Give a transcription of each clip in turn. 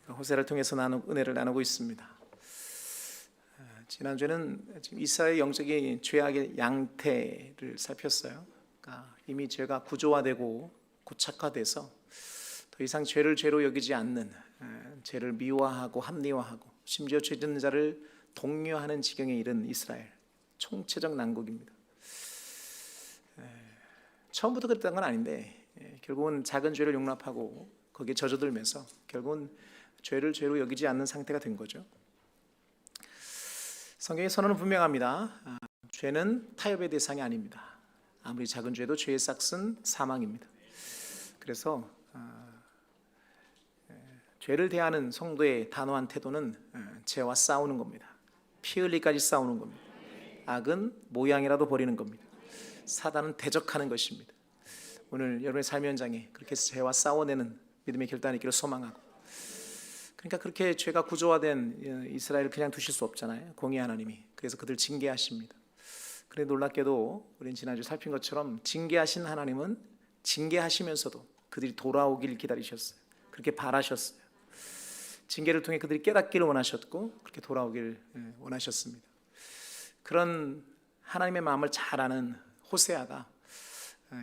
호세를 통해서 은혜를 나누고 있습니다. 지난주에는 지금 이스라엘의 영적인 죄악의 양태를 살폈어요. 그러니까 이미 죄가 구조화되고 고착화돼서 더 이상 죄를 죄로 여기지 않는, 죄를 미워하고 합리화하고 심지어 죄 짓는 자를 독려하는 지경에 이른 이스라엘, 총체적 난국입니다. 처음부터 그랬던 건 아닌데 결국은 작은 죄를 용납하고 거기에 젖어들면서 결국은 죄를 죄로 여기지 않는 상태가 된 거죠. 성경의 선언은 분명합니다. 죄는 타협의 대상이 아닙니다. 아무리 작은 죄도 죄의 싹은 사망입니다. 그래서 죄를 대하는 성도의 단호한 태도는 죄와 싸우는 겁니다. 피 흘리까지 싸우는 겁니다. 악은 모양이라도 버리는 겁니다. 사단은 대적하는 것입니다. 오늘 여러분의 삶의 현장에 그렇게 죄와 싸워내는 믿음의 결단이 있기를 소망하고, 그러니까 그렇게 죄가 구조화된 이스라엘을 그냥 두실 수 없잖아요. 공의 하나님이. 그래서 그들 징계하십니다. 그런데 놀랍게도 우리는 지난주 살핀 것처럼 징계하신 하나님은 징계하시면서도 그들이 돌아오길 기다리셨어요. 그렇게 바라셨어요. 징계를 통해 그들이 깨닫기를 원하셨고 그렇게 돌아오길 원하셨습니다. 그런 하나님의 마음을 잘 아는 호세아가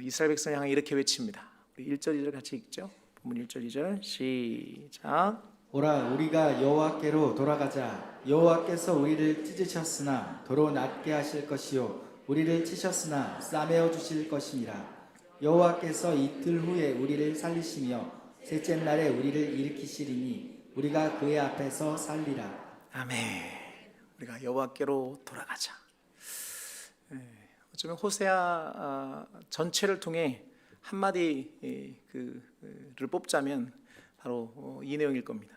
이스라엘 백성을 향해 이렇게 외칩니다. 우리 1절 2절 같이 읽죠. 본문 1절 2절 시작. 오라, 우리가 여호와께로 돌아가자. 여호와께서 우리를 찢으셨으나 도로 낮게 하실 것이요 우리를 치셨으나 싸매어 주실 것이니라. 여호와께서 이틀 후에 우리를 살리시며 셋째 날에 우리를 일으키시리니 우리가 그의 앞에서 살리라. 아멘. 우리가 여호와께로 돌아가자. 어쩌면 호세아 전체를 통해 한마디 그를 뽑자면 바로 이 내용일 겁니다.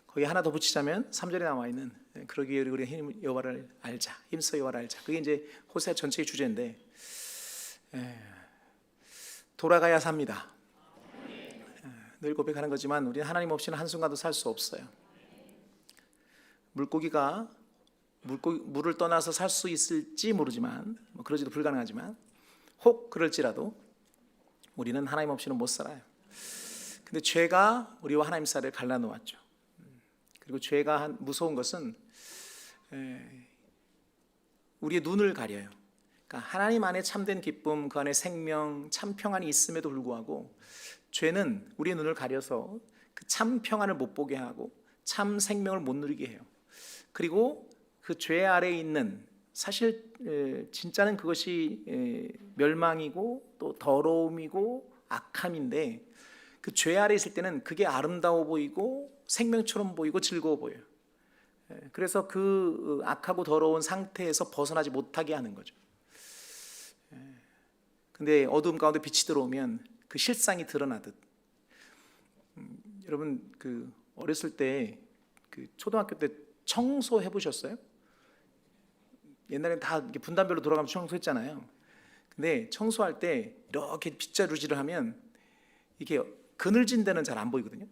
거기 하나 더 붙이자면 3절에 나와 있는 그러기 위해 우리 여호와를 알자, 힘써 여호와를 알자. 그게 이제 호세아 전체의 주제인데, 돌아가야 삽니다. 늘 고백하는 거지만 우리는 하나님 없이는 한순간도 살 수 없어요. 물고기가 물을 떠나서 살 수 있을지 모르지만, 그러지도 불가능하지만 혹 그럴지라도 우리는 하나님 없이는 못 살아요. 근데 죄가 우리와 하나님 사이를 갈라놓았죠. 그리고 죄가 무서운 것은 우리의 눈을 가려요. 그러니까 하나님 안에 참된 기쁨, 그 안에 생명, 참 평안이 있음에도 불구하고 죄는 우리의 눈을 가려서 그 참 평안을 못 보게 하고 참 생명을 못 누리게 해요. 그리고 그 죄 아래에 있는, 사실 진짜는 그것이 멸망이고 또 더러움이고 악함인데, 그 죄 아래에 있을 때는 그게 아름다워 보이고 생명처럼 보이고 즐거워 보여요. 그래서 그 악하고 더러운 상태에서 벗어나지 못하게 하는 거죠. 근데 어두움 가운데 빛이 들어오면 그 실상이 드러나듯, 여러분 그 어렸을 때 그 초등학교 때 청소해 보셨어요? 옛날에는 다 이렇게 분단별로 돌아가면서 청소했잖아요. 근데 청소할 때 이렇게 빗자루질을 하면 이게 그늘진 데는 잘 안 보이거든요.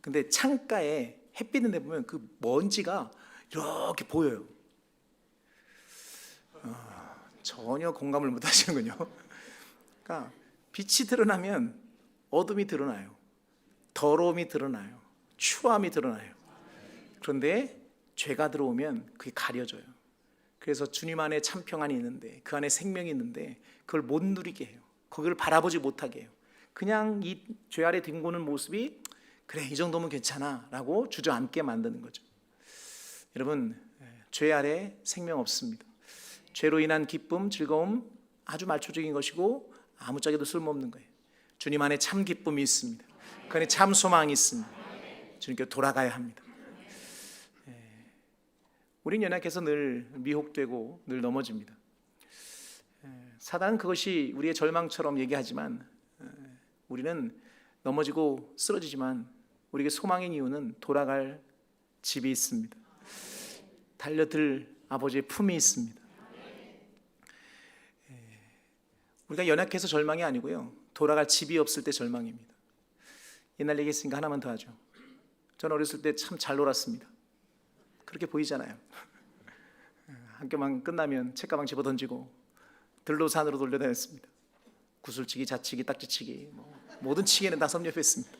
근데 창가에 햇빛 있는 데 보면 그 먼지가 이렇게 보여요. 전혀 공감을 못 하시는군요. 그러니까 빛이 드러나면 어둠이 드러나요. 더러움이 드러나요. 추함이 드러나요. 그런데 죄가 들어오면 그게 가려져요. 그래서 주님 안에 참 평안이 있는데, 그 안에 생명이 있는데 그걸 못 누리게 해요. 거기를 바라보지 못하게 해요. 그냥 이 죄 아래 뒹구는 모습이 그래 이 정도면 괜찮아 라고 주저앉게 만드는 거죠. 여러분, 죄 아래 생명 없습니다. 죄로 인한 기쁨, 즐거움 아주 말초적인 것이고 아무짝에도 쓸모없는 거예요. 주님 안에 참 기쁨이 있습니다. 그 안에 참 소망이 있습니다. 주님께 돌아가야 합니다. 우린 연약해서 늘 미혹되고 늘 넘어집니다. 사단은 그것이 우리의 절망처럼 얘기하지만 우리는 넘어지고 쓰러지지만 우리에게 소망인 이유는 돌아갈 집이 있습니다. 달려들 아버지의 품이 있습니다. 우리가 연약해서 절망이 아니고요, 돌아갈 집이 없을 때 절망입니다. 옛날 얘기했으니까 하나만 더 하죠. 저는 어렸을 때 참 잘 놀았습니다. 그렇게 보이잖아요. 학교만 끝나면 책가방 집어 던지고 들로 산으로 돌려다녔습니다. 구슬치기, 자치기, 딱지치기, 모든 치기는 다 섭렵했습니다.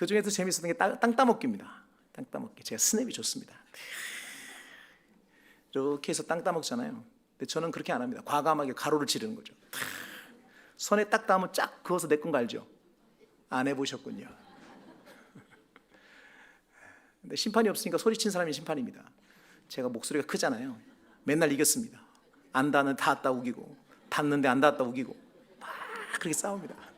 그 중에서 재밌었던 게 땅 따먹기입니다. 땅 따먹기. 제가 스냅이 좋습니다. 이렇게 해서 땅 따먹잖아요. 근데 저는 그렇게 안 합니다. 과감하게 가로를 지르는 거죠. 손에 딱 닿으면 쫙 그어서 내 건 거 알죠? 안 해보셨군요. 근데 심판이 없으니까 소리친 사람이 심판입니다. 제가 목소리가 크잖아요. 맨날 이겼습니다. 안 닿는 닿았다 우기고, 닿는데 안 닿았다 우기고, 막 그렇게 싸웁니다.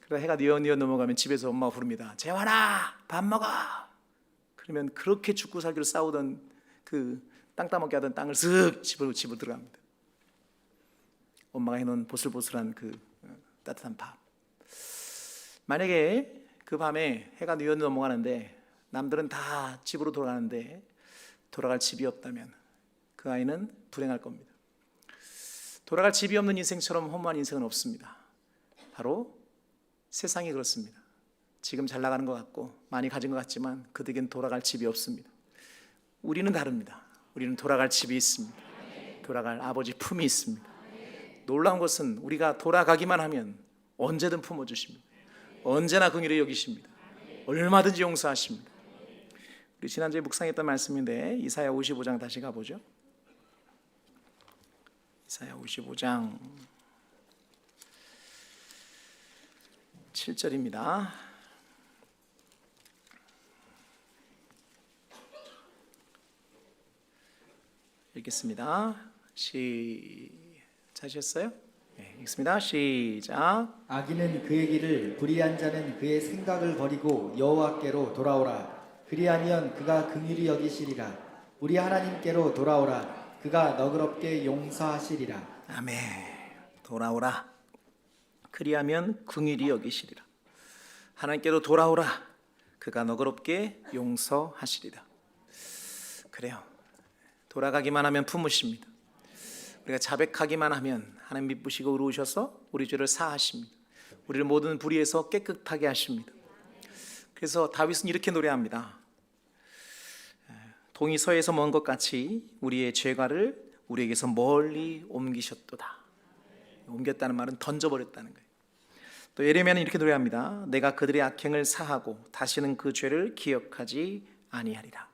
그러다 해가 뉘엿뉘엿 넘어가면 집에서 엄마가 부릅니다. 재환아, 밥 먹어. 그러면 그렇게 죽고 살기로 싸우던 그 땅 따먹게 하던 땅을 쓱 집으로 들어갑니다. 엄마가 해놓은 보슬보슬한 그 따뜻한 밥. 만약에 그 밤에 해가 뉘엿 넘어가는데 남들은 다 집으로 돌아가는데 돌아갈 집이 없다면 그 아이는 불행할 겁니다. 돌아갈 집이 없는 인생처럼 허무한 인생은 없습니다. 바로 세상이 그렇습니다. 지금 잘 나가는 것 같고 많이 가진 것 같지만 그들에겐 돌아갈 집이 없습니다. 우리는 다릅니다. 우리는 돌아갈 집이 있습니다. 돌아갈 아버지 품이 있습니다. 놀라운 것은 우리가 돌아가기만 하면 언제든 품어주십니다. 언제나 긍휼히 여기십니다. 얼마든지 용서하십니다. 우리 지난주에 묵상했던 말씀인데 이사야 55장 다시 가보죠. 이사야 55장 7절입니다. 읽겠습니다. 찾으셨어요? 네, 읽습니다. 시작. 악인은 그의 길을, 불의한 자는 그의 생각을 버리고 여호와께로 돌아오라. 그리하면 그가 긍휼히 여기시리라. 우리 하나님께로 돌아오라. 그가 너그럽게 용서하시리라. 아멘. 돌아오라. 그리하면 긍휼히 여기시리라. 하나님께로 돌아오라. 그가 너그럽게 용서하시리라. 그래요. 돌아가기만 하면 품으십니다. 우리가 자백하기만 하면 하나님 미쁘시고 의로우셔서 우리 죄를 사하십니다. 우리를 모든 불의에서 깨끗하게 하십니다. 그래서 다윗은 이렇게 노래합니다. 동이 서에서 먼 것 같이 우리의 죄가를 우리에게서 멀리 옮기셨도다. 옮겼다는 말은 던져버렸다는 거예요. 또 예레미야는 이렇게 노래합니다. 내가 그들의 악행을 사하고 다시는 그 죄를 기억하지 아니하리라.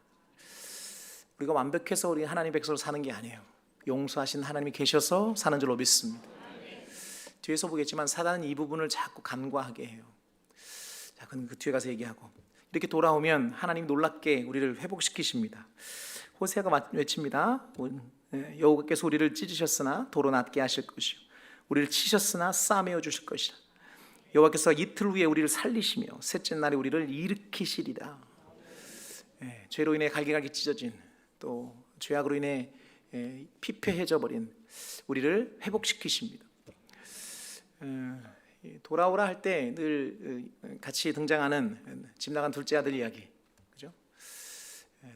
우리가 완벽해서 우리 하나님 백성으로 사는 게 아니에요. 용서하신 하나님이 계셔서 사는 줄로 믿습니다. 뒤에서 보겠지만 사단은 이 부분을 자꾸 간과하게 해요. 자, 그럼 그 뒤에 가서 얘기하고 이렇게 돌아오면 하나님 놀랍게 우리를 회복시키십니다. 호세아가 외칩니다. 여호와께서 우리를 찢으셨으나 도로 낫게 하실 것이요 우리를 치셨으나 싸매어 주실 것이라. 여호와께서 이틀 후에 우리를 살리시며 셋째 날에 우리를 일으키시리라. 죄로 인해 갈기갈기 찢어진 또 죄악으로 인해 피폐해져 버린 우리를 회복시키십니다. 돌아오라 할 때 늘 같이 등장하는 집 나간 둘째 아들 이야기, 그죠?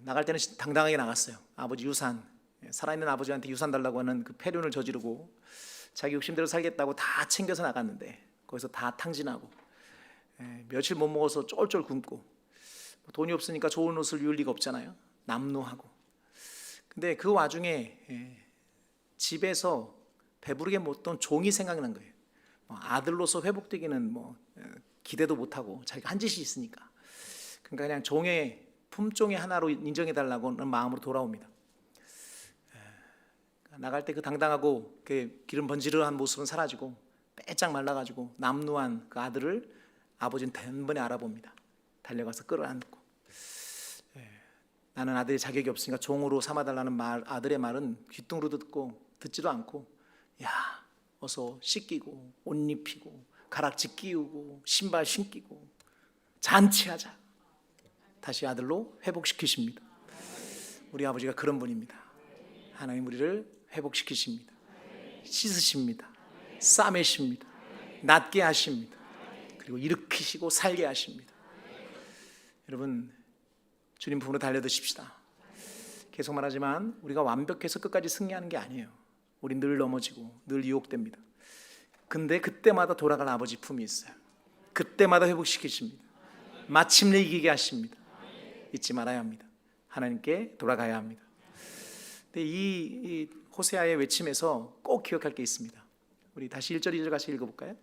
나갈 때는 당당하게 나갔어요. 아버지 유산, 살아있는 아버지한테 유산 달라고 하는 그 폐륜을 저지르고 자기 욕심대로 살겠다고 다 챙겨서 나갔는데 거기서 다 탕진하고 며칠 못 먹어서 쫄쫄 굶고 돈이 없으니까 좋은 옷을 입을 리가 없잖아요. 남루하고. 근데 그 와중에 집에서 배부르게 먹던 종이 생각난 거예요. 아들로서 회복되기는 기대도 못하고 자기가 한 짓이 있으니까. 그러니까 그냥 종의 품종의 하나로 인정해달라고 하는 마음으로 돌아옵니다. 나갈 때 그 당당하고 그 기름 번지르한 모습은 사라지고 빼짝 말라가지고 남루한 그 아들을 아버지는 단번에 알아봅니다. 달려가서 끌어안고 나는 아들의 자격이 없으니까 종으로 삼아달라는 말, 아들의 말은 귀뚱으로 듣고 듣지도 않고 야 어서 씻기고 옷 입히고 가락지 끼우고 신발 신기고 잔치하자. 다시 아들로 회복시키십니다. 우리 아버지가 그런 분입니다. 하나님 우리를 회복시키십니다. 씻으십니다. 싸매십니다. 낫게 하십니다. 그리고 일으키시고 살게 하십니다. 여러분 주님 품으로 달려드십시다. 계속 말하지만 우리가 완벽해서 끝까지 승리하는 게 아니에요. 우리 늘 넘어지고 늘 유혹됩니다. 근데 그때마다 돌아갈 아버지 품이 있어요. 그때마다 회복시키십니다. 마침내 이기게 하십니다. 잊지 말아야 합니다. 하나님께 돌아가야 합니다. 근데 이 호세아의 외침에서 꼭 기억할 게 있습니다. 우리 다시 1절 2절 같이 읽어볼까요?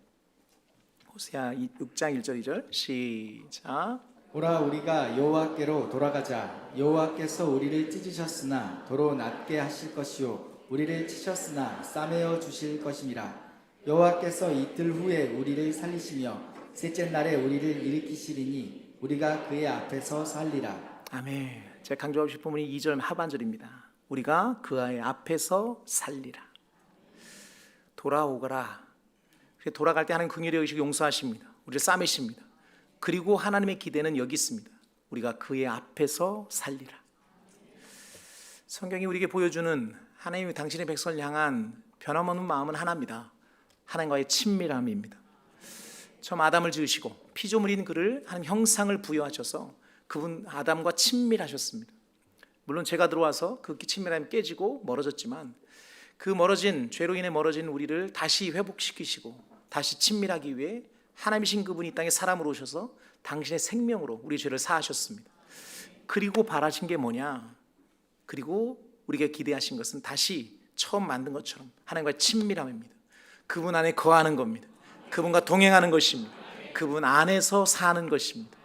호세아 6장 1절 2절 시작. 오라 우리가 여호와께로 돌아가자. 여호와께서 우리를 찢으셨으나 도로 낫게 하실 것이요 우리를 치셨으나 싸매어 주실 것임이라. 여호와께서 이틀 후에 우리를 살리시며 셋째 날에 우리를 일으키시리니 우리가 그의 앞에서 살리라. 아멘. 제가 강조하고 싶은 부분이 2절 하반절입니다. 우리가 그의 앞에서 살리라. 돌아오거라. 돌아갈 때 하나님 긍휼히 여기시고 용서하십니다. 우리를 싸매십니다. 그리고 하나님의 기대는 여기 있습니다. 우리가 그의 앞에서 살리라. 성경이 우리에게 보여주는 하나님이 당신의 백성을 향한 변함없는 마음은 하나입니다. 하나님과의 친밀함입니다. 처음 아담을 지으시고 피조물인 그를 하나님 형상을 부여하셔서 그분 아담과 친밀하셨습니다. 물론 죄가 들어와서 그 친밀함이 깨지고 멀어졌지만 그 멀어진 죄로 인해 멀어진 우리를 다시 회복시키시고 다시 친밀하기 위해 하나님이신 그분이 이 땅에 사람으로 오셔서 당신의 생명으로 우리 죄를 사하셨습니다. 그리고 바라신 게 뭐냐? 그리고 우리가 기대하신 것은 다시 처음 만든 것처럼 하나님과의 친밀함입니다. 그분 안에 거하는 겁니다. 그분과 동행하는 것입니다. 그분 안에서 사는 것입니다.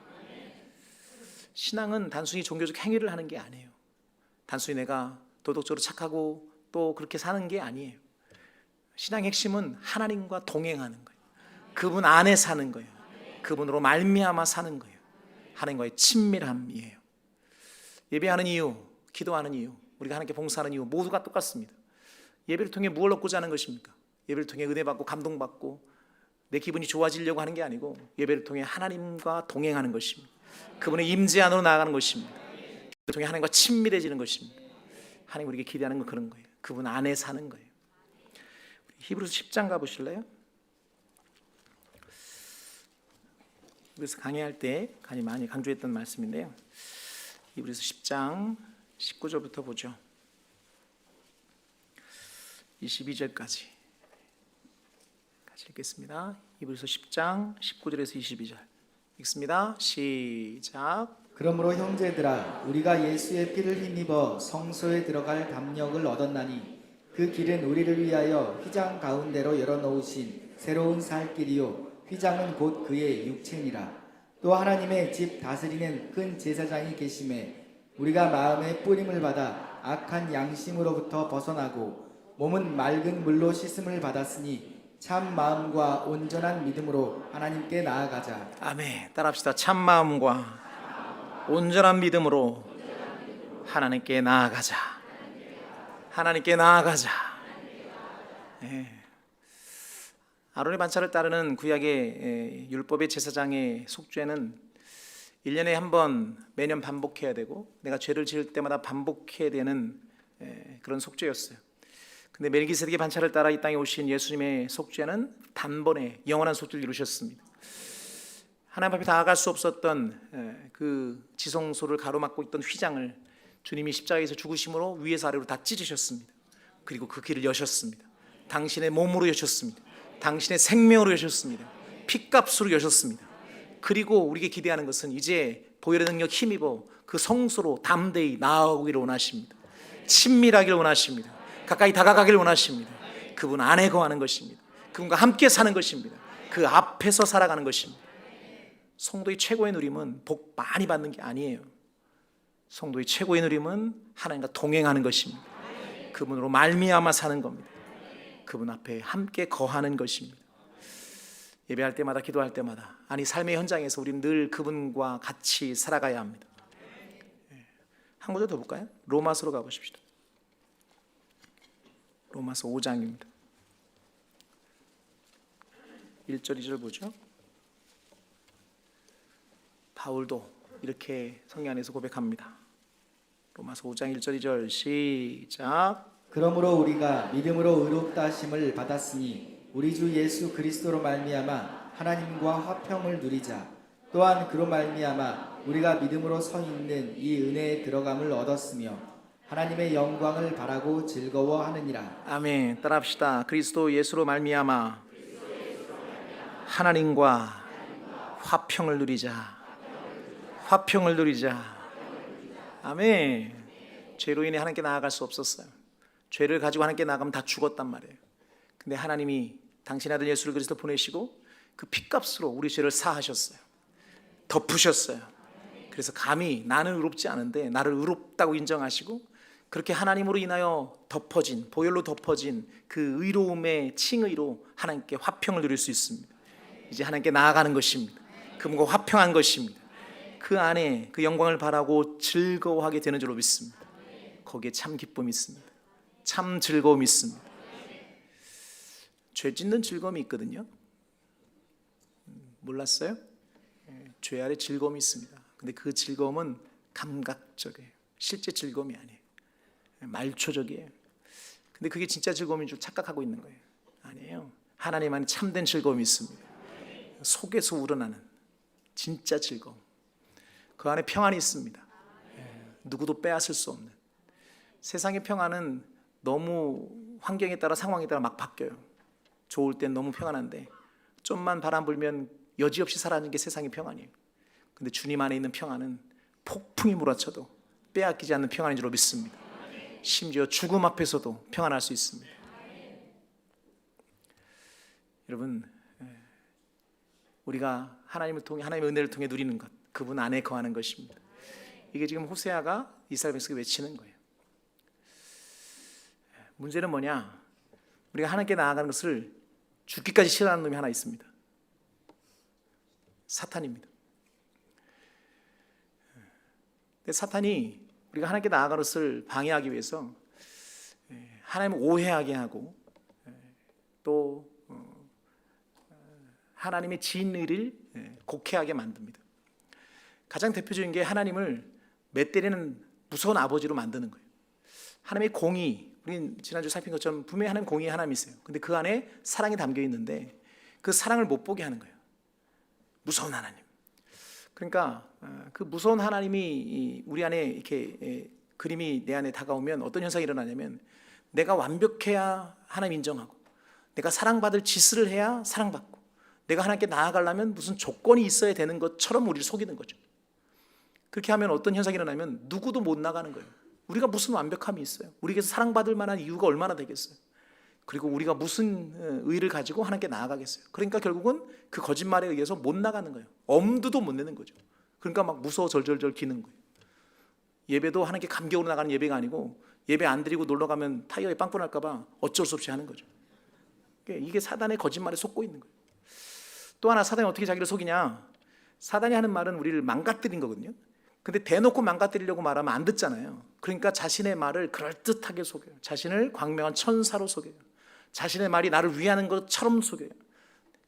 신앙은 단순히 종교적 행위를 하는 게 아니에요. 단순히 내가 도덕적으로 착하고 또 그렇게 사는 게 아니에요. 신앙의 핵심은 하나님과 동행하는 거예요. 그분 안에 사는 거예요. 그분으로 말미암아 사는 거예요. 하나님과의 친밀함이에요. 예배하는 이유, 기도하는 이유, 우리가 하나님께 봉사하는 이유 모두가 똑같습니다. 예배를 통해 무엇을 얻고자 하는 것입니까? 예배를 통해 은혜 받고 감동 받고 내 기분이 좋아지려고 하는 게 아니고 예배를 통해 하나님과 동행하는 것입니다. 그분의 임재 안으로 나아가는 것입니다. 예배를 통해 하나님과 친밀해지는 것입니다. 하나님 우리에게 기대하는 건 그런 거예요. 그분 안에 사는 거예요. 히브리서 10장 가보실래요? 그래서 강의할 때 많이 강조했던 말씀인데요. 히브리서 10장 19절부터 보죠. 22절까지 같이 읽겠습니다. 히브리서 10장 19절에서 22절 읽습니다. 시작. 그러므로 형제들아 우리가 예수의 피를 힘입어 성소에 들어갈 담력을 얻었나니 그 길은 우리를 위하여 휘장 가운데로 열어놓으신 새로운 살 길이요 휘장은 곧 그의 육체니라. 또 하나님의 집 다스리는 큰 제사장이 계심에 우리가 마음의 뿌림을 받아 악한 양심으로부터 벗어나고 몸은 맑은 물로 씻음을 받았으니 참 마음과 온전한 믿음으로 하나님께 나아가자. 아멘. 따라합시다. 참 마음과 온전한 믿음으로 하나님께 나아가자. 하나님께 나아가자. 네. 아론의 반차를 따르는 구약의 율법의 제사장의 속죄는 1년에 한 번 매년 반복해야 되고 내가 죄를 지을 때마다 반복해야 되는 그런 속죄였어요. 근데 멜기세덱의 반차를 따라 이 땅에 오신 예수님의 속죄는 단번에 영원한 속죄를 이루셨습니다. 하나님 앞에 나아갈 수 없었던 그 지성소를 가로막고 있던 휘장을 주님이 십자가에서 죽으심으로 위에서 아래로 다 찢으셨습니다. 그리고 그 길을 여셨습니다. 당신의 몸으로 여셨습니다. 당신의 생명으로 여셨습니다. 피값으로 여셨습니다. 그리고 우리에게 기대하는 것은 이제 보혈의 능력 힘입어 그 성소로 담대히 나아오기를 원하십니다. 친밀하기를 원하십니다. 가까이 다가가기를 원하십니다. 그분 안에 거하는 것입니다. 그분과 함께 사는 것입니다. 그 앞에서 살아가는 것입니다. 성도의 최고의 누림은 복 많이 받는 게 아니에요. 성도의 최고의 누림은 하나님과 동행하는 것입니다. 그분으로 말미암아 사는 겁니다. 그분 앞에 함께 거하는 것입니다. 예배할 때마다 기도할 때마다 아니 삶의 현장에서 우리는 늘 그분과 같이 살아가야 합니다. 한 구절 더 볼까요? 로마서로 가보십시다. 로마서 5장입니다. 1절 2절 보죠. 바울도 이렇게 성경 안에서 고백합니다. 로마서 5장 1절 2절 시작. 그러므로 우리가 믿음으로 의롭다 하심을 받았으니 우리 주 예수 그리스도로 말미암아 하나님과 화평을 누리자. 또한 그로 말미암아 우리가 믿음으로 서 있는 이 은혜에 들어감을 얻었으며 하나님의 영광을 바라고 즐거워하느니라. 아멘. 따라합시다. 그리스도 예수로 말미암아 하나님과 화평을 누리자. 화평을 누리자. 아멘. 죄로 인해 하나님께 나아갈 수 없었어요. 죄를 가지고 하나님께 나가면 다 죽었단 말이에요. 근데 하나님이 당신 아들 예수를 그리스도 보내시고 그 핏값으로 우리 죄를 사하셨어요. 덮으셨어요. 그래서 감히 나는 의롭지 않은데 나를 의롭다고 인정하시고 그렇게 하나님으로 인하여 덮어진, 보혈로 덮어진 그 의로움의 칭의로 하나님께 화평을 누릴 수 있습니다. 이제 하나님께 나아가는 것입니다. 그분과 화평한 것입니다. 그 안에 그 영광을 바라고 즐거워하게 되는 줄로 믿습니다. 거기에 참 기쁨이 있습니다. 참 즐거움이 있습니다. 죄 짓는 즐거움이 있거든요. 몰랐어요? 죄 아래 즐거움이 있습니다. 근데 그 즐거움은 감각적이에요. 실제 즐거움이 아니에요. 말초적이에요. 근데 그게 진짜 즐거움인 줄 착각하고 있는 거예요. 아니에요. 하나님 안에 참된 즐거움이 있습니다. 속에서 우러나는 진짜 즐거움. 그 안에 평안이 있습니다. 누구도 빼앗을 수 없는. 세상의 평안은 너무 환경에 따라 상황에 따라 막 바뀌어요. 좋을 땐 너무 평안한데 좀만 바람 불면 여지없이 사라지는 게 세상의 평안이에요. 근데 주님 안에 있는 평안은 폭풍이 몰아쳐도 빼앗기지 않는 평안인 줄로 믿습니다. 심지어 죽음 앞에서도 평안할 수 있습니다. 여러분, 우리가 하나님을 통해, 하나님의 은혜를 통해 누리는 것, 그분 안에 거하는 것입니다. 이게 지금 호세아가 이스라엘 백성에게 외치는 거예요. 문제는 뭐냐? 우리가 하나님께 나아가는 것을 죽기까지 싫어하는 놈이 하나 있습니다. 사탄입니다. 근데 사탄이 우리가 하나님께 나아가는 것을 방해하기 위해서 하나님을 오해하게 하고 또 하나님의 진리를 곡해하게 만듭니다. 가장 대표적인 게 하나님을 맷때리는 무서운 아버지로 만드는 거예요. 하나님의 공의, 우리 지난주 살핀 것처럼 분명히 하나님 공의의 하나님이세요. 근데 그 안에 사랑이 담겨 있는데 그 사랑을 못 보게 하는 거예요. 무서운 하나님. 그러니까 그 무서운 하나님이 우리 안에 이렇게 그림이 내 안에 다가오면 어떤 현상이 일어나냐면 내가 완벽해야 하나님 인정하고 내가 사랑받을 짓을 해야 사랑받고 내가 하나님께 나아가려면 무슨 조건이 있어야 되는 것처럼 우리를 속이는 거죠. 그렇게 하면 어떤 현상이 일어나면 누구도 못 나가는 거예요. 우리가 무슨 완벽함이 있어요? 우리에게서 사랑받을 만한 이유가 얼마나 되겠어요? 그리고 우리가 무슨 의의를 가지고 하나님께 나아가겠어요? 그러니까 결국은 그 거짓말에 의해서 못 나가는 거예요. 엄두도 못 내는 거죠. 그러니까 막 무서워 절절절 기는 거예요. 예배도 하나님께 감격으로 나가는 예배가 아니고 예배 안 드리고 놀러 가면 타이어에 빵꾸 날까 봐 어쩔 수 없이 하는 거죠. 이게 사단의 거짓말에 속고 있는 거예요. 또 하나 사단이 어떻게 자기를 속이냐? 사단이 하는 말은 우리를 망가뜨린 거거든요. 근데 대놓고 망가뜨리려고 말하면 안 듣잖아요. 그러니까 자신의 말을 그럴듯하게 속여요. 자신을 광명한 천사로 속여요. 자신의 말이 나를 위하는 것처럼 속여요.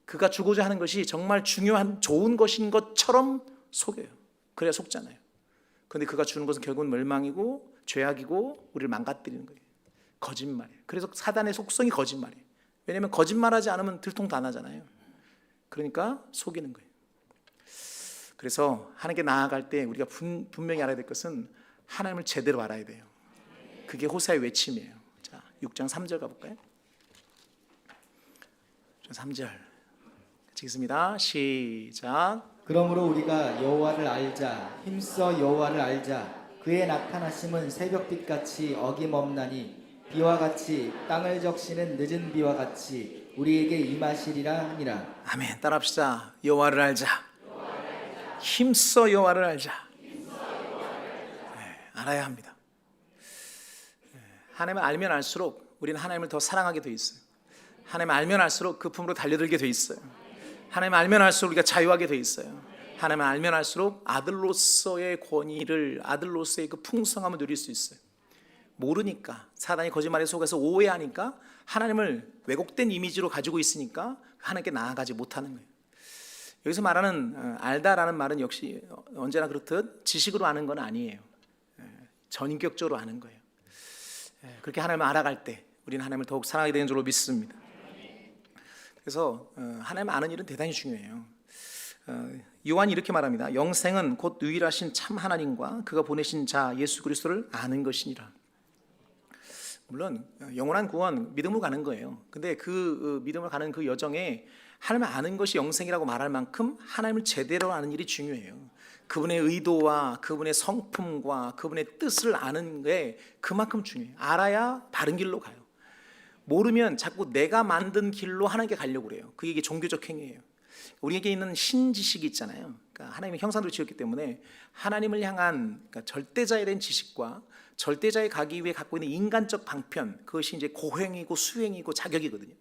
그가 주고자 하는 것이 정말 중요한 좋은 것인 것처럼 속여요. 그래야 속잖아요. 그런데 그가 주는 것은 결국은 멸망이고 죄악이고 우리를 망가뜨리는 거예요. 거짓말이에요. 그래서 사단의 속성이 거짓말이에요. 왜냐하면 거짓말하지 않으면 들통 다 나잖아요. 그러니까 속이는 거예요. 그래서 하나님께 나아갈 때 우리가 분명히 알아야 될 것은 하나님을 제대로 알아야 돼요. 그게 호세아의 외침이에요. 자, 6장 3절 가볼까요? 3절 같이 읽습니다. 시작. 그러므로 우리가 여호와를 알자, 힘써 여호와를 알자. 그의 나타나심은 새벽빛같이 어김없나니 비와 같이 땅을 적시는 늦은 비와 같이 우리에게 임하시리라 하니라. 아멘. 따라합시다. 여호와를 알자. 힘써 여호와를 알자. 알아야 합니다. 하나님을 알면 알수록 우리는 하나님을 더 사랑하게 돼 있어요. 하나님을 알면 알수록 그 품으로 달려들게 돼 있어요. 하나님을 알면 알수록 우리가 자유하게 돼 있어요. 하나님을 알면 알수록 아들로서의 권위를, 아들로서의 그 풍성함을 누릴 수 있어요. 모르니까, 사단이 거짓말에 속아서 오해하니까 하나님을 왜곡된 이미지로 가지고 있으니까 하나님께 나아가지 못하는 거예요. 여기서 말하는 알다라는 말은 역시 언제나 그렇듯 지식으로 아는 건 아니에요. 전인격적으로 아는 거예요. 그렇게 하나님을 알아갈 때 우리는 하나님을 더욱 사랑하게 되는 줄로 믿습니다. 그래서 하나님을 아는 일은 대단히 중요해요. 요한이 이렇게 말합니다. 영생은 곧 유일하신 참 하나님과 그가 보내신 자 예수 그리스도를 아는 것이니라. 물론 영원한 구원 믿음으로 가는 거예요. 근데 그 믿음으로 가는 그 여정에 하나님을 아는 것이 영생이라고 말할 만큼 하나님을 제대로 아는 일이 중요해요. 그분의 의도와 그분의 성품과 그분의 뜻을 아는 게 그만큼 중요해요. 알아야 바른 길로 가요. 모르면 자꾸 내가 만든 길로 하나님께 가려고 그래요. 그게 종교적 행위예요. 우리에게 있는 신지식이 있잖아요. 그러니까 하나님의 형상으로 지었기 때문에 하나님을 향한 그러니까 절대자에 대한 지식과 절대자에 가기 위해 갖고 있는 인간적 방편, 그것이 이제 고행이고 수행이고 자격이거든요.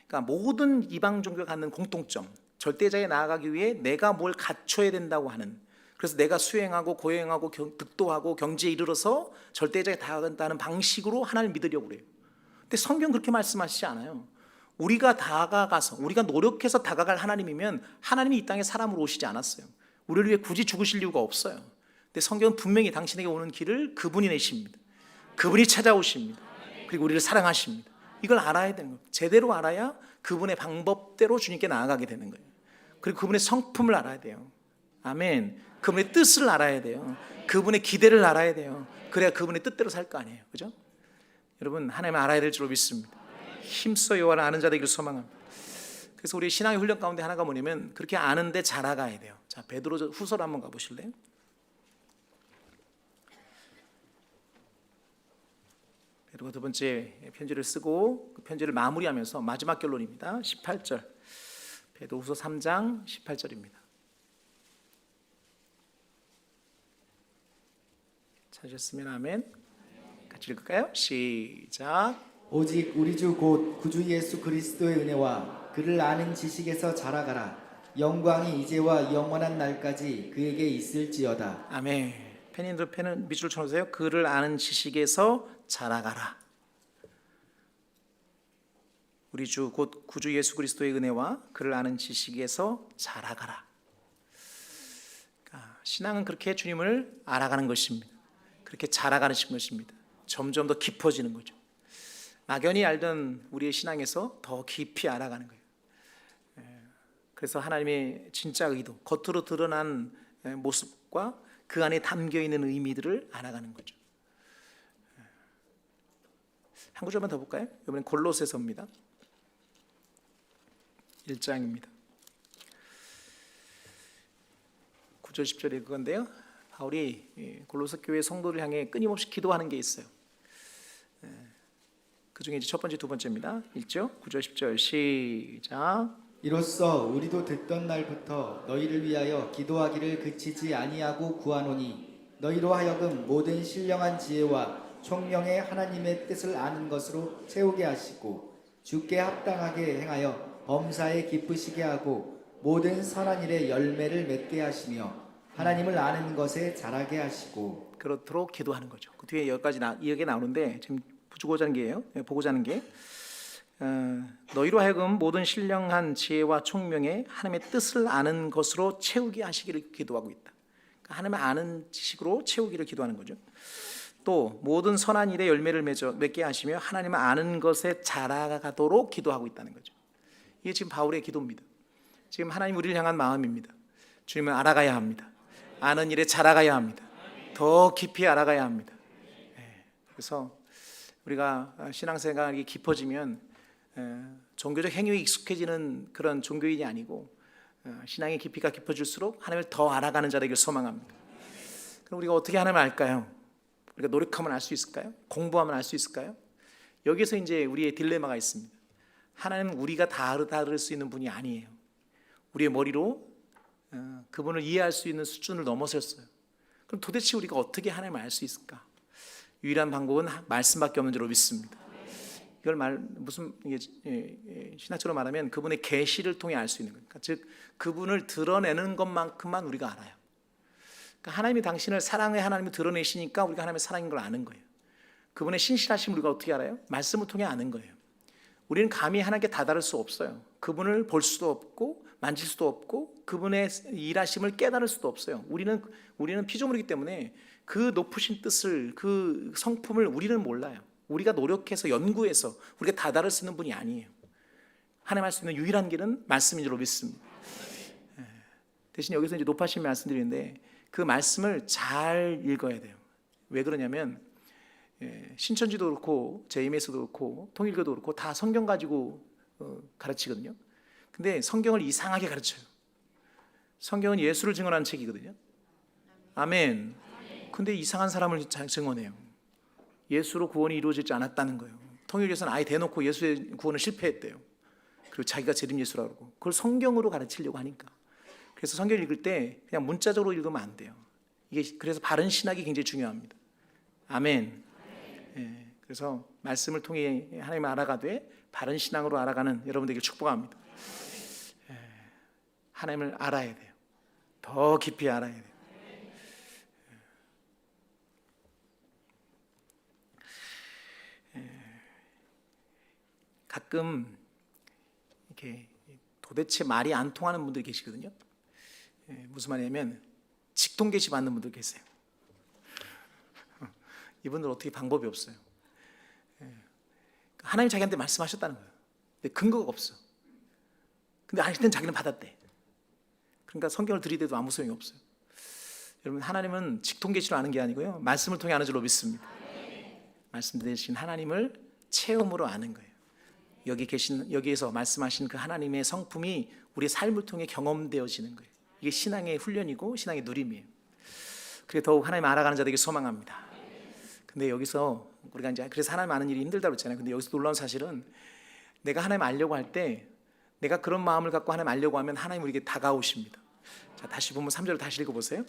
그러니까 모든 이방 종교가 갖는 공통점, 절대자에 나아가기 위해 내가 뭘 갖춰야 된다고 하는, 그래서 내가 수행하고 고행하고 득도하고 경지에 이르러서 절대자에 다가간다는 방식으로 하나님을 믿으려고 그래요. 근데 성경 그렇게 말씀하시지 않아요. 우리가 다가가서 우리가 노력해서 다가갈 하나님이면 하나님이 이 땅에 사람으로 오시지 않았어요. 우리를 위해 굳이 죽으실 이유가 없어요. 근데 성경은 분명히 당신에게 오는 길을 그분이 내십니다. 그분이 찾아오십니다. 그리고 우리를 사랑하십니다. 이걸 알아야 되는 거예요. 제대로 알아야 그분의 방법대로 주님께 나아가게 되는 거예요. 그리고 그분의 성품을 알아야 돼요. 아멘. 그분의 뜻을 알아야 돼요. 그분의 기대를 알아야 돼요. 그래야 그분의 뜻대로 살 거 아니에요. 그죠? 여러분, 하나님을 알아야 될 줄 믿습니다. 힘써 여호와를 아는 자 되기를 소망합니다. 그래서 우리 신앙의 훈련 가운데 하나가 뭐냐면 그렇게 아는데 자라가야 돼요. 자, 베드로 후서로 한번 가보실래요? 베드로가 두 번째 편지를 쓰고 그 편지를 마무리하면서 마지막 결론입니다. 18절. 베드로 후서 3장 18절입니다. 찾으셨으면 아멘. 같이 읽을까요? 시작. 오직 우리 주 곧 구주 예수 그리스도의 은혜와 그를 아는 지식에서 자라가라. 영광이 이제와 영원한 날까지 그에게 있을지어다. 아멘. 펜인들 펜은 밑줄 쳐주세요. 그를 아는 지식에서 자라가라. 우리 주 곧 구주 예수 그리스도의 은혜와 그를 아는 지식에서 자라가라. 그러니까 신앙은 그렇게 주님을 알아가는 것입니다. 그렇게 자라가는 것입니다. 점점 더 깊어지는 거죠. 막연히 알던 우리의 신앙에서 더 깊이 알아가는 거예요. 그래서 하나님의 진짜 의도, 겉으로 드러난 모습과 그 안에 담겨 있는 의미들을 알아가는 거죠. 한 구절만 더 볼까요? 이번엔 골로새서입니다. 1장입니다. 9절 10절이 그건데요. 바울이 골로새 교회 성도를 향해 끊임없이 기도하는 게 있어요. 그 중에 첫 번째, 두 번째입니다. 읽죠? 9절 10절 시작. 이로써 우리도 듣던 날부터 너희를 위하여 기도하기를 그치지 아니하고 구하노니 너희로 하여금 모든 신령한 지혜와 총명의 하나님의 뜻을 아는 것으로 채우게 하시고 주께 합당하게 행하여 범사에 기쁘시게 하고 모든 선한 일에 열매를 맺게 하시며 하나님을 아는 것에 자라게 하시고. 그렇도록 기도하는 거죠. 그 뒤에 여기까지 이야기 나오는데 지금 보고자 하는 게요. 보고자 하는 게 너희로 하여금 모든 신령한 지혜와 총명의 하나님의 뜻을 아는 것으로 채우게 하시기를 기도하고 있다. 그러니까 하나님을 아는 지식으로 채우기를 기도하는 거죠. 또 모든 선한 일에 열매를 맺게 하시며 하나님을 아는 것에 자라가도록 기도하고 있다는 거죠. 이게 지금 바울의 기도입니다. 지금 하나님 우리를 향한 마음입니다. 주님을 알아가야 합니다. 아는 일에 자라가야 합니다. 더 깊이 알아가야 합니다. 그래서 우리가 신앙생활이 깊어지면 종교적 행위에 익숙해지는 그런 종교인이 아니고 신앙의 깊이가 깊어질수록 하나님을 더 알아가는 자 되기를 소망합니다. 그럼 우리가 어떻게 하나님을 알까요? 우리가 노력하면 알 수 있을까요? 공부하면 알 수 있을까요? 여기서 이제 우리의 딜레마가 있습니다. 하나님은 우리가 다 알을 수 있는 분이 아니에요. 우리의 머리로 그분을 이해할 수 있는 수준을 넘어섰어요. 그럼 도대체 우리가 어떻게 하나님을 알 수 있을까? 유일한 방법은 말씀밖에 없는 줄로 믿습니다. 이걸 무슨 신학적으로 말하면 그분의 계시를 통해 알 수 있는 거니까, 즉 그분을 드러내는 것만큼만 우리가 알아요. 그러니까 하나님이 당신을 사랑의 하나님을 드러내시니까 우리가 하나님의 사랑인 걸 아는 거예요. 그분의 신실하심을 우리가 어떻게 알아요? 말씀을 통해 아는 거예요. 우리는 감히 하나님께 다다를 수 없어요. 그분을 볼 수도 없고 만질 수도 없고 그분의 일하심을 깨달을 수도 없어요. 우리는 피조물이기 때문에 그 높으신 뜻을, 그 성품을 우리는 몰라요. 우리가 노력해서 연구해서 우리가 다다를 수 있는 분이 아니에요. 하나님 할 수 있는 유일한 길은 말씀인 줄로 믿습니다. 대신 여기서 이제 높아신 말씀드리는데 그 말씀을 잘 읽어야 돼요. 왜 그러냐면 신천지도 그렇고 제임에서도 그렇고 통일교도 그렇고 다 성경 가지고 가르치거든요. 근데 성경을 이상하게 가르쳐요. 성경은 예수를 증언하는 책이거든요. 아멘. 근데 이상한 사람을 증언해요. 예수로 구원이 이루어지지 않았다는 거예요. 통일교에서는 아예 대놓고 예수의 구원을 실패했대요. 그리고 자기가 재림 예수라고 그러고 그걸 성경으로 가르치려고 하니까. 그래서 성경 읽을 때 그냥 문자적으로 읽으면 안 돼요. 이게 그래서 바른 신학이 굉장히 중요합니다. 아멘. 예, 그래서 말씀을 통해 하나님을 알아가되 바른 신앙으로 알아가는 여러분들에게 축복합니다. 예, 하나님을 알아야 돼요. 더 깊이 알아야 돼요. 가끔 이렇게 도대체 말이 안 통하는 분들이 계시거든요. 무슨 말이냐면 직통계시 받는 분들 계세요. 이분들 어떻게 방법이 없어요. 하나님 자기한테 말씀하셨다는 거예요. 근데 근거가 없어. 근데 아닐 땐 자기는 받았대. 그러니까 성경을 들이대도 아무 소용이 없어요. 여러분, 하나님은 직통계시로 아는 게 아니고요, 말씀을 통해 아는 줄로 믿습니다. 말씀 대신 하나님을 체험으로 아는 거예요. 여기에서 말씀하신 그 하나님의 성품이 우리의 삶을 통해 경험되어지는 거예요. 이게 신앙의 훈련이고 신앙의 누림이에요. 그래 더욱 하나님 알아가는 자들에게 소망합니다. 근데 여기서 우리가 이제 그래서 하나님 아는 일이 힘들다고 했잖아요. 근데 여기서 놀라운 사실은 내가 하나님 알려고 할 때 내가 그런 마음을 갖고 하나님 알려고 하면 하나님 우리에게 다가오십니다. 자, 다시 보면 3절을 다시 읽어보세요.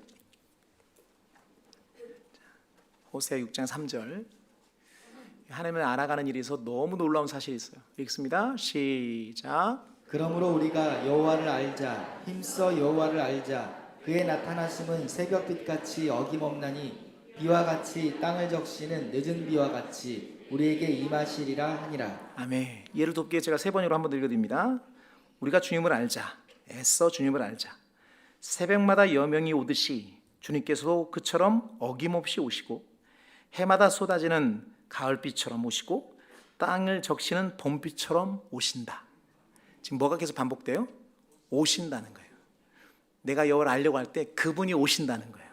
호세아 6장 3절. 하나님을 알아가는 일에서 너무 놀라운 사실이 있어요. 읽습니다. 시작. 그러므로 우리가 여호와를 알자. 힘써 여호와를 알자. 그의 나타나심은 새벽빛같이 어김없나니 비와 같이 땅을 적시는 늦은 비와 같이 우리에게 임하시리라 하니라. 아멘. 예를 돕기에 제가 세 번으로 한번 읽어드립니다. 우리가 주님을 알자. 애써 주님을 알자. 새벽마다 여명이 오듯이 주님께서도 그처럼 어김없이 오시고 해마다 쏟아지는 가을비처럼 오시고 땅을 적시는 봄비처럼 오신다. 지금 뭐가 계속 반복돼요? 오신다는 거예요. 내가 여호와를 알려고 할 때 그분이 오신다는 거예요.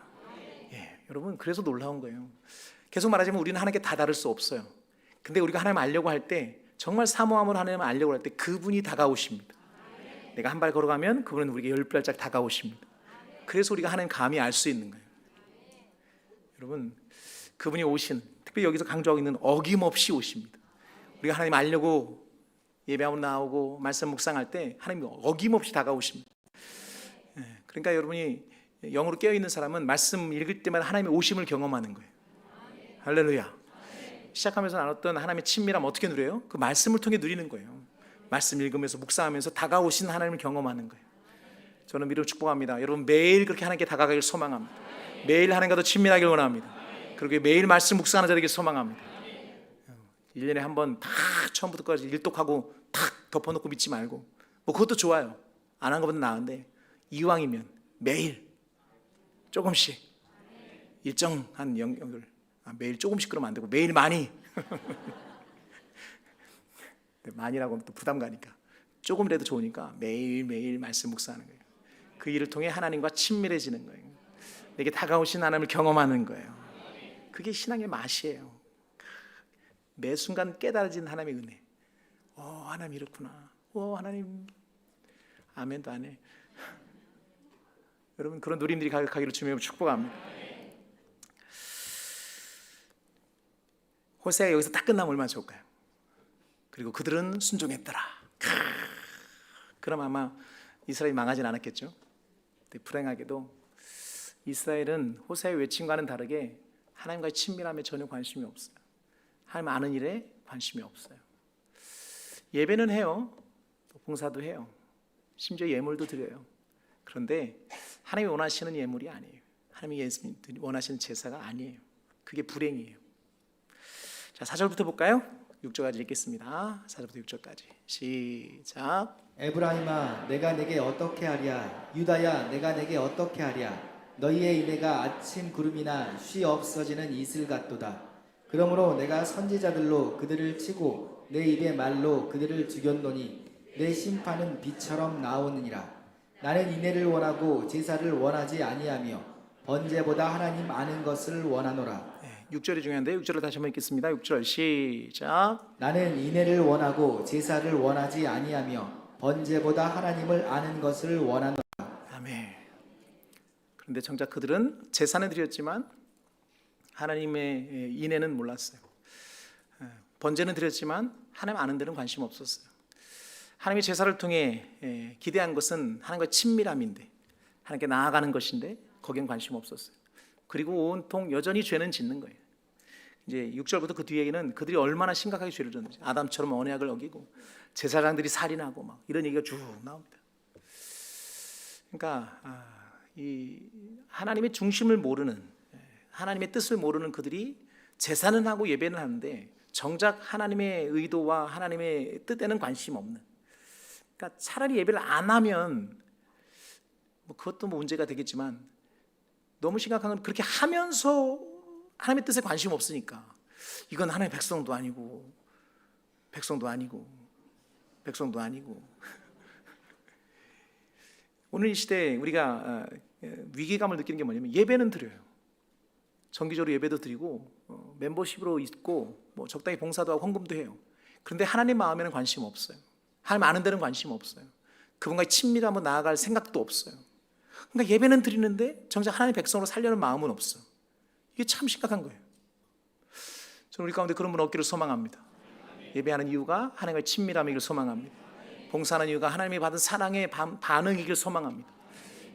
예, 여러분, 그래서 놀라운 거예요. 계속 말하자면 우리는 하나님께 다다를 수 없어요. 근데 우리가 하나님 알려고 할 때 정말 사모함으로 하나님을 알려고 할 때 그분이 다가오십니다. 내가 한 발 걸어가면 그분은 우리에게 10발짝 다가오십니다. 그래서 우리가 하나님 감히 알 수 있는 거예요. 여러분, 그분이 오신, 특별히 여기서 강조하고 있는 어김없이 오십니다. 우리가 하나님 알려고 예배하고 나오고 말씀 묵상할 때 하나님이 어김없이 다가오십니다. 그러니까 여러분이 영으로 깨어있는 사람은 말씀 읽을 때마다 하나님의 오심을 경험하는 거예요. 할렐루야. 시작하면서 나눴던 하나님의 친밀함 어떻게 누려요? 그 말씀을 통해 누리는 거예요. 말씀 읽으면서 묵상하면서 다가오신 하나님을 경험하는 거예요. 저는 미루어 축복합니다. 여러분 매일 그렇게 하나님께 다가가길 소망합니다. 매일 하나님과 더 친밀하길 원합니다. 그리고 매일 말씀 묵상하는 자들에게 소망합니다. 1년에 한 번 다 처음부터 끝까지 일독하고 탁 덮어놓고 믿지 말고, 뭐 그것도 좋아요. 안 한 것보다 나은데 이왕이면 매일 조금씩 일정한 영역을, 매일 조금씩 그러면 안 되고 매일 많이 많이라고 하면 또 부담 가니까 조금이라도 좋으니까 매일매일 말씀 묵상하는 거예요. 그 일을 통해 하나님과 친밀해지는 거예요. 내게 다가오신 하나님을 경험하는 거예요. 그게 신앙의 맛이에요. 매 순간 깨달아지는 하나님의 은혜. 하나님 이렇구나. 하나님 아멘도 안 해. 여러분, 그런 누림들이 가기를 주님으로 축복합니다. 호세아가 여기서 딱 끝나면 얼마나 좋을까요? 그리고 그들은 순종했더라. 그럼 아마 이스라엘이 망하진 않았겠죠. 근데 불행하게도 이스라엘은 호세아의 외침과는 다르게 하나님과의 친밀함에 전혀 관심이 없어요. 하나님 아는 일에 관심이 없어요. 예배는 해요. 또 봉사도 해요. 심지어 예물도 드려요. 그런데 하나님이 원하시는 예물이 아니에요. 하나님이 원하시는 제사가 아니에요. 그게 불행이에요. 자, 4절부터 볼까요? 6절까지 읽겠습니다. 4절부터 6절까지 시작. 에브라임아 내가 내게 어떻게 하랴. 유다야 내가 내게 어떻게 하랴. 너희의 인애가 아침 구름이나 쉬 없어지는 이슬 같도다. 그러므로 내가 선지자들로 그들을 치고 내 입의 말로 그들을 죽였노니 내 심판은 비처럼 나오느니라. 나는 인애를 원하고 제사를 원하지 아니하며 번제보다 하나님 아는 것을 원하노라. 6절이 중요한데 6절을 다시 한번 읽겠습니다. 6절 시작. 나는 인애를 원하고 제사를 원하지 아니하며 번제보다 하나님을 아는 것을 원하노라. 아멘. 그런데 정작 그들은 제사는 드렸지만 하나님의 인애는 몰랐어요. 번제는 드렸지만 하나님 아는 데는 관심 없었어요. 하나님의 제사를 통해 기대한 것은 하나님과의 친밀함인데, 하나님께 나아가는 것인데 거기엔 관심 없었어요. 그리고 온통 여전히 죄는 짓는 거예요. 이제 6절부터 그 뒤에는 그들이 얼마나 심각하게 죄를 졌는지, 아담처럼 언약을 어기고 제사장들이 살인하고 막 이런 얘기가 쭉 나옵니다. 그러니까 이 하나님의 중심을 모르는, 하나님의 뜻을 모르는 그들이 제사는 하고 예배는 하는데 정작 하나님의 의도와 하나님의 뜻에는 관심 없는, 그러니까 차라리 예배를 안 하면 뭐 그것도 뭐 문제가 되겠지만, 너무 심각한 건 그렇게 하면서 하나님의 뜻에 관심 없으니까 이건 하나님의 백성도 아니고 백성도 아니고 백성도 아니고. 오늘 이 시대에 우리가 위기감을 느끼는 게 뭐냐면, 예배는 드려요. 정기적으로 예배도 드리고 멤버십으로 있고 뭐 적당히 봉사도 하고 헌금도 해요. 그런데 하나님 마음에는 관심 없어요. 하나님 아는 데는 관심 없어요. 그분과의 친밀함으로 나아갈 생각도 없어요. 그러니까 예배는 드리는데 정작 하나님 백성으로 살려는 마음은 없어. 이게 참 심각한 거예요. 저는 우리 가운데 그런 분 없기를 소망합니다. 예배하는 이유가 하나님과의 친밀함이길 소망합니다. 봉사하는 이유가 하나님이 받은 사랑의 반응이길 소망합니다.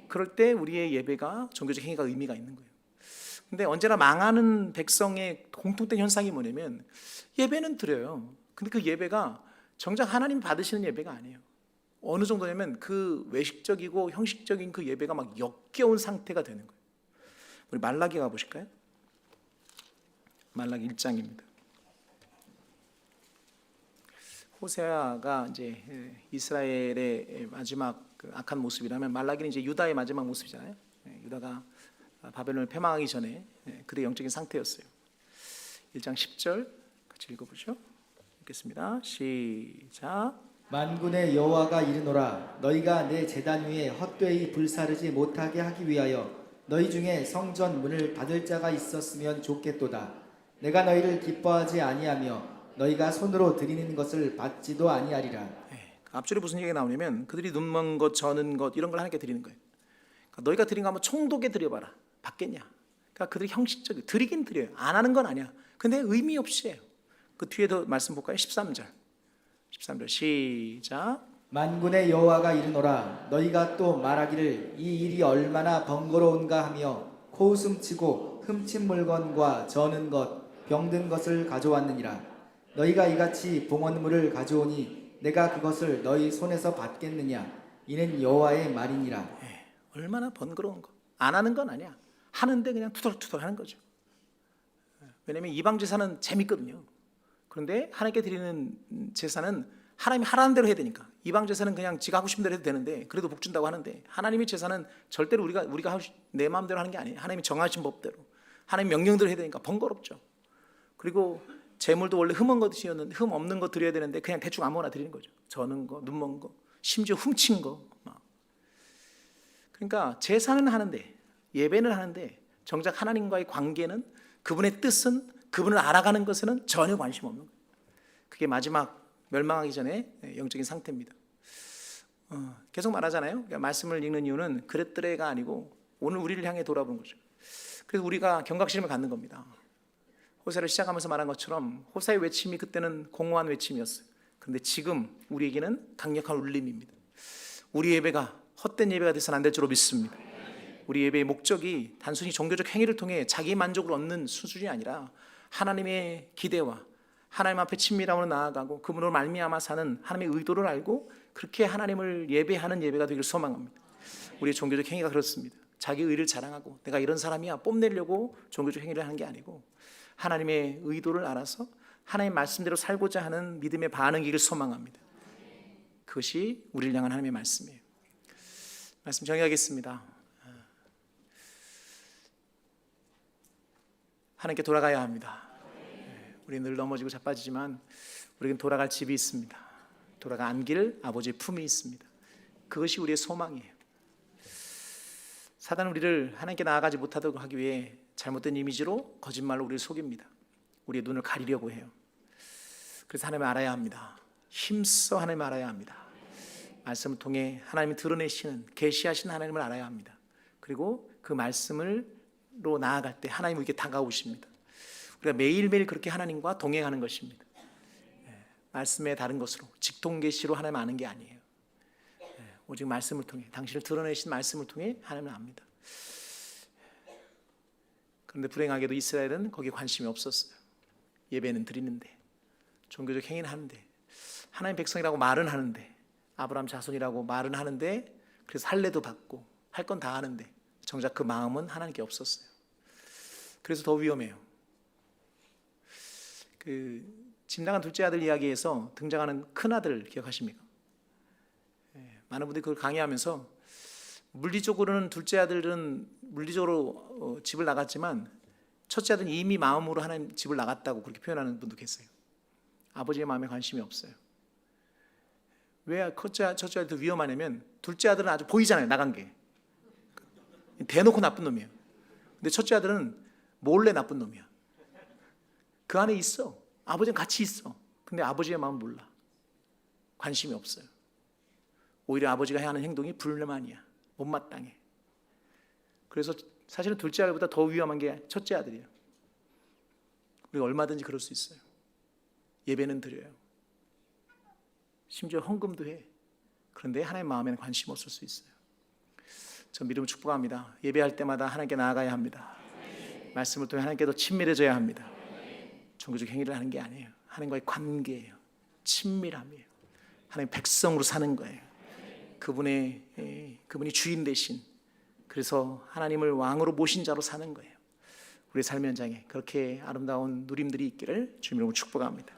그럴 때 우리의 예배가, 종교적 행위가 의미가 있는 거예요. 근데 언제나 망하는 백성의 공통된 현상이 뭐냐면, 예배는 드려요. 근데 그 예배가 정작 하나님 받으시는 예배가 아니에요. 어느 정도냐면 그 외식적이고 형식적인 그 예배가 막 역겨운 상태가 되는 거예요. 우리 말라기 가보실까요? 말라기 1장입니다. 호세아가 이제 이스라엘의 마지막 그 악한 모습이라면, 말라기는 이제 유다의 마지막 모습이잖아요. 유다가 바벨론을 패망하기 전에 그들의 영적인 상태였어요. 1장 10절 같이 읽어보죠. 읽겠습니다. 시작. 만군의 여호와가 이르노라 너희가 내 제단 위에 헛되이 불사르지 못하게 하기 위하여 너희 중에 성전 문을 닫을 자가 있었으면 좋겠도다. 내가 너희를 기뻐하지 아니하며 너희가 손으로 드리는 것을 받지도 아니하리라. 앞줄에 무슨 얘기가 나오냐면, 그들이 눈먼 것, 저는 것 이런 걸 하나님께 드리는 거예요. 그러니까 너희가 드린 거 한번 총독에 드려봐라. 받겠냐? 그러니까 그들이 형식적이 드리긴 드려요. 안 하는 건 아니야. 근데 의미 없이 해요. 그 뒤에도 말씀 볼까요? 13절 시작. 만군의 여호와가 이르노라 너희가 또 말하기를 이 일이 얼마나 번거로운가 하며 코웃음치고 흠친 물건과 저는 것 병든 것을 가져왔느니라. 너희가 이같이 봉헌물을 가져오니 내가 그것을 너희 손에서 받겠느냐. 이는 여호와의 말이니라. 얼마나 번거로운 거. 안 하는 건 아니야. 하는데 그냥 투덜투덜 하는 거죠. 왜냐하면 이방 제사는 재밌거든요. 그런데 하나님께 드리는 제사는 하나님이 하라는 대로 해야 되니까. 이방 제사는 그냥 지가 하고 싶은 대로 해도 되는데 그래도 복 준다고 하는데, 하나님의 제사는 절대로 우리가 내 마음대로 하는 게 아니에요. 하나님이 정하신 법대로 하나님 명령대로 해야 되니까 번거롭죠. 그리고 제물도 원래 흠 없는 거 드려야 되는데 그냥 대충 아무거나 드리는 거죠. 저는 거, 눈먼 거, 심지어 훔친 거 막. 그러니까 제사는 하는데, 예배는 하는데 정작 하나님과의 관계는, 그분의 뜻은, 그분을 알아가는 것에는 전혀 관심 없는 거예요. 그게 마지막 멸망하기 전에 영적인 상태입니다. 계속 말하잖아요. 그러니까 말씀을 읽는 이유는 그랬더래가 아니고 오늘 우리를 향해 돌아보는 거죠. 그래서 우리가 경각심을 갖는 겁니다. 호세를 시작하면서 말한 것처럼 호세의 외침이 그때는 공허한 외침이었어요. 그런데 지금 우리에게는 강력한 울림입니다. 우리 예배가 헛된 예배가 돼서는 안 될 줄로 믿습니다. 우리 예배의 목적이 단순히 종교적 행위를 통해 자기 만족을 얻는 수준이 아니라 하나님의 기대와 하나님 앞에 친밀함으로 나아가고 그분으로 말미암아 사는 하나님의 의도를 알고 그렇게 하나님을 예배하는 예배가 되기를 소망합니다. 우리의 종교적 행위가 그렇습니다. 자기 의를 자랑하고 내가 이런 사람이야 뽐내려고 종교적 행위를 하는 게 아니고, 하나님의 의도를 알아서 하나님의 말씀대로 살고자 하는 믿음의 반응이기를 소망합니다. 그것이 우리를 향한 하나님의 말씀이에요. 말씀 정리하겠습니다. 하나님께 돌아가야 합니다. 우리는 늘 넘어지고 자빠지지만 우리는 돌아갈 집이 있습니다. 돌아가 안길 아버지의 품이 있습니다. 그것이 우리의 소망이에요. 사단은 우리를 하나님께 나아가지 못하도록 하기 위해 잘못된 이미지로 거짓말로 우리를 속입니다. 우리의 눈을 가리려고 해요. 그래서 하나님을 알아야 합니다. 힘써 하나님을 알아야 합니다. 말씀을 통해 하나님이 드러내시는, 계시하시는 하나님을 알아야 합니다. 그리고 그 말씀으로 나아갈 때 하나님은 이렇게 다가오십니다. 우리가 매일매일 그렇게 하나님과 동행하는 것입니다. 말씀의 다른 것으로 직통계시로 하나님 아는 게 아니에요. 오직 말씀을 통해 당신을 드러내신 말씀을 통해 하나님을 압니다. 그런데 불행하게도 이스라엘은 거기에 관심이 없었어요. 예배는 드리는데 종교적 행위는 하는데 하나님 백성이라고 말은 하는데 아브라함 자손이라고 말은 하는데 그래서 할례도 받고 할 건 다 하는데 정작 그 마음은 하나님께 없었어요. 그래서 더 위험해요. 집 나간 둘째 아들 이야기에서 등장하는 큰 아들 기억하십니까? 많은 분들이 그걸 강의하면서 물리적으로는 둘째 아들은 물리적으로 집을 나갔지만 첫째 아들은 이미 마음으로 하나님 집을 나갔다고 그렇게 표현하는 분도 계세요. 아버지의 마음에 관심이 없어요. 왜 첫째 아들도 위험하냐면 둘째 아들은 아주 보이잖아요. 나간 게 대놓고 나쁜 놈이에요. 근데 첫째 아들은 몰래 나쁜 놈이야. 그 안에 있어. 아버지는 같이 있어. 근데 아버지의 마음은 몰라. 관심이 없어요. 오히려 아버지가 해야 하는 행동이 불만이야. 못마땅해. 그래서 사실은 둘째 아들보다 더 위험한 게 첫째 아들이에요. 우리가 얼마든지 그럴 수 있어요. 예배는 드려요. 심지어 헌금도 해. 그런데 하나님 마음에는 관심 없을 수 있어요. 전 믿음을 축복합니다. 예배할 때마다 하나님께 나아가야 합니다. 말씀을 통해 하나님께 더 친밀해져야 합니다. 종교적 행위를 하는 게 아니에요. 하나님과의 관계예요. 친밀함이에요. 하나님 백성으로 사는 거예요. 그분이 주인 대신 그래서 하나님을 왕으로 모신 자로 사는 거예요. 우리 삶의 현장에 그렇게 아름다운 누림들이 있기를 주님으로 축복합니다.